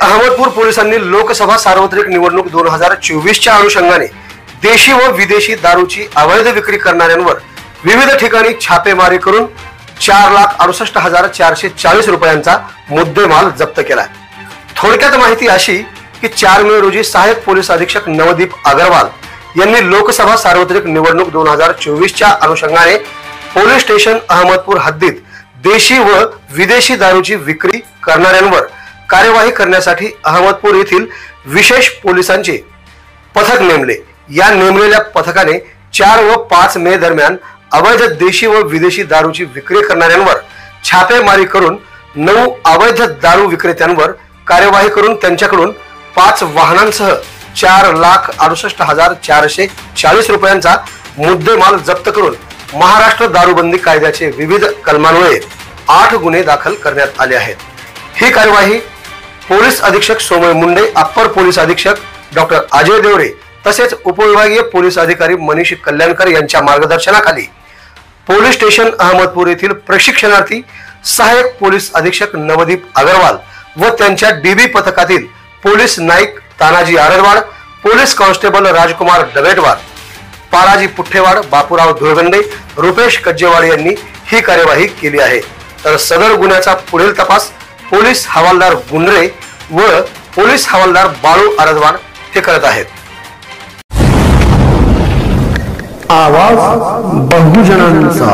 अहमदपूर पोलिसांनी लोकसभा सार्वत्रिक निवडणूक 2024च्या अनुषंगाने देशी व विदेशी दारूची अवैध विक्री करणाऱ्यांवर विविध ठिकाणी छापेमारी करून 4,68,440 रुपयांचा मुद्देमाल जप्त केला। थोडक्यात माहिती अशी की 4 मे रोजी सहाय्यक पोलीस अधीक्षक नवदीप अग्रवाल यांनी लोकसभा सार्वत्रिक निवडणूक 2024च्या अनुषंगाने पोलीस स्टेशन अहमदपूर हद्दीत देशी व विदेशी दारूची विक्री करणाऱ्यांवर कार्यवाही करण्यासाठी अहमदपूर येथील विशेष पोलिसांचे पथक नेमले। या नेमलेल्या पथकाने 4 व 5 मे दरम्यान अवैध देशी व विदेशी दारूची विक्री करणाऱ्यांवर छापेमारी करून 9 अवैध दारू विक्रेत्यांवर कार्यवाही करून त्यांच्याकडून 5 वाहनांसह 4,68,440 रुपयांचा मुद्देमाल जप्त करून महाराष्ट्र दारूबंदी कायद्याचे विविध कलमान्वये 8 गुन्हे दाखल करण्यात आले आहेत। ही कार्यवाही पोलीस अधीक्षक सोमय मुंडे, अप्पर पोलीस अधीक्षक डॉक्टर अजय देवरे तसेच उपविभागीय पोलीस अधिकारी मनीष कल्याणकर यांच्या मार्गदर्शनाखाली पोलीस स्टेशन अहमदपूर येथील प्रशिक्षणार्थी सहाय्यक पोलीस अधीक्षक नवदीप अग्रवाल व त्यांच्या डीबी पथकातील police Naik Tanaji Aradwad, police constable Rajkumar Dabetwar, Paraji Puthewad, Bapurao Dhulgande, Rupesh Kajjewad यांनी ही कार्यवाही केली आहे। तर सदर गुन्ह्याचा पुढील तपास पोलीस हवालदार गुंडरे व पोलीस हवालदार बाळू आरदवाड हे करत आहेत। आवाज बहुजनांचा।